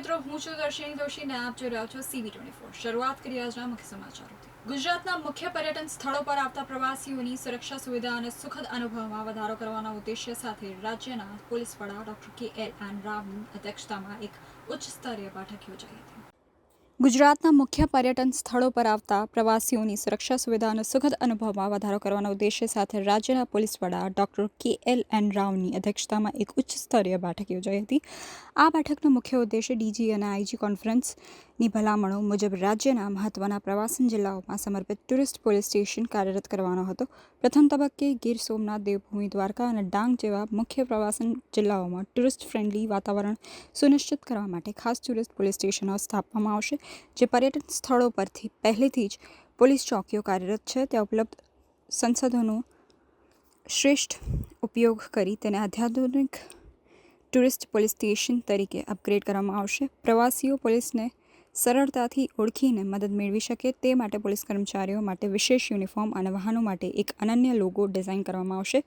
મિત્રો, હું છું દર્શિની દોશી ને આપ જોઈ રહ્યા છો CV24। શરૂઆત કરીએ આજના મુખ્ય સમાચારોથી। ગુજરાતના મુખ્ય પર્યટન સ્થળો પર આવતા પ્રવાસીઓની સુરક્ષા સુવિધા અને સુખદ અનુભવમાં વધારો કરવાના ઉદ્દેશ્ય સાથે રાજ્યના પોલીસ વડા ડોક્ટર KLN રાવની અધ્યક્ષતામાં એક ઉચ્ચ સ્તરીય બેઠક યોજાઈ હતી। ગુજરાતના મુખ્ય પર્યટન સ્થળો પર આવતા પ્રવાસીઓની સુરક્ષા સુવિધા અને સુખદ અનુભવમાં વધારો કરવાના ઉદ્દેશ્ય સાથે રાજ્યના પોલીસ વડા ડોક્ટર KLN રાવની અધ્યક્ષતામાં એક ઉચ્ચ સ્તરીય બેઠક યોજાઈ હતી। આ બેઠકનો મુખ્ય ઉદ્દેશ્ય DG અને IG કોન્ફરન્સની ભલામણો મુજબ રાજ્યના મહત્વના પ્રવાસન જિલ્લાઓમાં સમર્પિત ટુરિસ્ટ પોલીસ સ્ટેશન કાર્યરત કરવાનો હતો। પ્રથમ તબક્કે ગીર સોમનાથ, દેવભૂમિ દ્વારકા અને ડાંગ જેવા મુખ્ય પ્રવાસન જિલ્લાઓમાં ટુરિસ્ટ ફ્રેન્ડલી વાતાવરણ સુનિશ્ચિત કરવા માટે ખાસ ટુરિસ્ટ પોલીસ સ્ટેશનો સ્થાપવામાં આવશે, જે પર્યટન સ્થળો પરથી પહેલેથી જ પોલીસ ચોકીઓ કાર્યરત છે ત્યાં ઉપલબ્ધ સંસાધનોનો શ્રેષ્ઠ ઉપયોગ કરી તેને અત્યાધુનિક ટુરિસ્ટ પોલીસ સ્ટેશન તરીકે અપગ્રેડ કરવામાં આવશે। પ્રવાસીઓ પોલીસને સરળતાથી ઓળખીને મદદ મેળવી શકે તે માટે પોલીસ કર્મચારીઓ માટે વિશેષ યુનિફોર્મ અને વાહનો માટે એક અનન્ય લોગો ડિઝાઇન કરવામાં આવશે।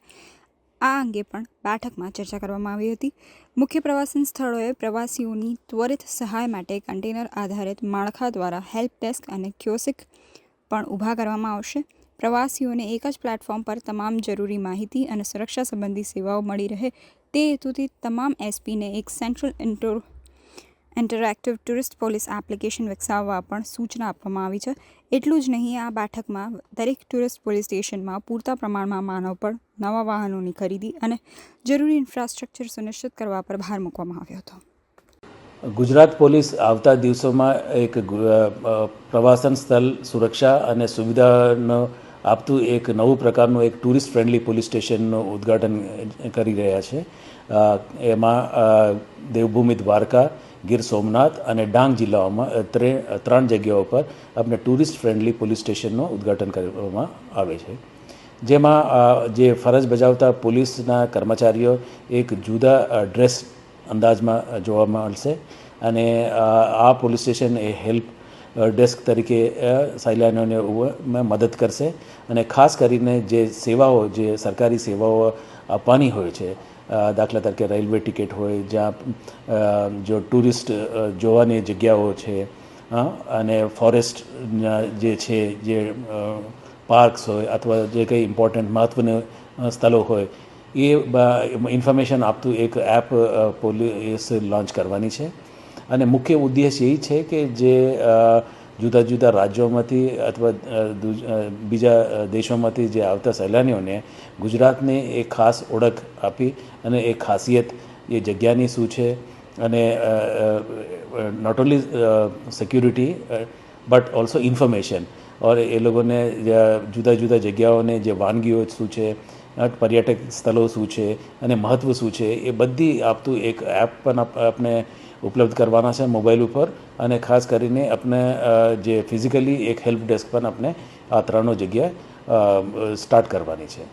આ અંગે પણ બેઠકમાં ચર્ચા કરવામાં આવી હતી। મુખ્ય પ્રવાસન સ્થળોએ પ્રવાસીઓની ત્વરિત સહાય માટે કન્ટેનર આધારિત માળખા દ્વારા હેલ્પ ડેસ્ક અને કિયોસ્ક પણ ઊભા કરવામાં આવશે। પ્રવાસીઓને એક જ પ્લેટફોર્મ પર તમામ જરૂરી માહિતી અને સુરક્ષા સંબંધી સેવાઓ મળી રહે તે હેતુથી તમામ SPને એક central interactive tourist police application વિકસાવવા પણ સૂચના આપવામાં આવી છે। એટલું જ નહીં, આ બેઠકમાં દરેક ટુરિસ્ટ પોલીસ સ્ટેશનમાં પૂરતા પ્રમાણમાં માનવબળ, નવા વાહનોની ખરીદી અને જરૂરી ઇન્ફ્રાસ્ટ્રક્ચર સુનિશ્ચિત કરવા પર ભાર મૂકવામાં આવ્યો હતો। ગુજરાત પોલીસ આવતા દિવસોમાં એક પ્રવાસન સ્થળ સુરક્ષા અને સુવિધાનો આપતું એક નવું પ્રકારનું એક ટુરિસ્ટ ફ્રેન્ડલી પોલીસ સ્ટેશનનું ઉદ્ઘાટન કરી રહ્યા છે। એમાં દેવભૂમિ દ્વારકા, ગીર સોમનાથ અને ડાંગ જિલ્લાઓમાં ત્રણ જગ્યાઓ પર આપણે ટુરિસ્ટ ફ્રેન્ડલી પોલીસ સ્ટેશનનું ઉદ્ઘાટન કરવામાં આવે છે, જેમાં જે ફરજ બજાવતા પોલીસના કર્મચારીઓ એક જુદા ડ્રેસ અંદાજમાં જોવા મળશે અને આ પોલીસ સ્ટેશન એ હેલ્પ ડેસ્ક તરીકે સહેલાણીઓને મદદ કરશે અને ખાસ કરીને જે સેવાઓ જે સરકારી સેવાઓ આપવાની હોય છે, દાખલા તરીકે રેલવે ટિકિટ હોય, જ્યાં જો ટુરિસ્ટ જોવાની જગ્યાઓ છે અને ફોરેસ્ટ જે છે, જે પાર્ક્સ હોય અથવા જે કંઈ ઇમ્પોર્ટન્ટ મહત્ત્વના સ્થળો હોય એ ઇન્ફોર્મેશન આપતું એક એપ પોલીસ લોન્ચ કરવાની છે। અને મુખ્ય ઉદ્દેશ્ય એ છે કે જે જુદા જુદા રાજ્યોમાંથી અથવા બીજા દેશોમાંથી જે આવતા સહેલાણીઓને ગુજરાતને એક ખાસ ઓળખ આપી અને એક ખાસિયત એ જગ્યાની શું છે અને not only security but also information or એ લોકોને જુદા જુદા જગ્યાઓને જે વાનગીઓ શું છે, પર્યટક સ્થળો શું છે અને મહત્ત્વ શું છે એ બધી આપતું એક એપ પણ આપણે ઉપલબ્ધ કરવાના છે મોબાઈલ ઉપર અને ખાસ કરીને આપણે જે ફિઝિકલી એક હેલ્પ ડેસ્ક પણ આપણે આ ત્રણો જગ્યાએ સ્ટાર્ટ કરવાની છે।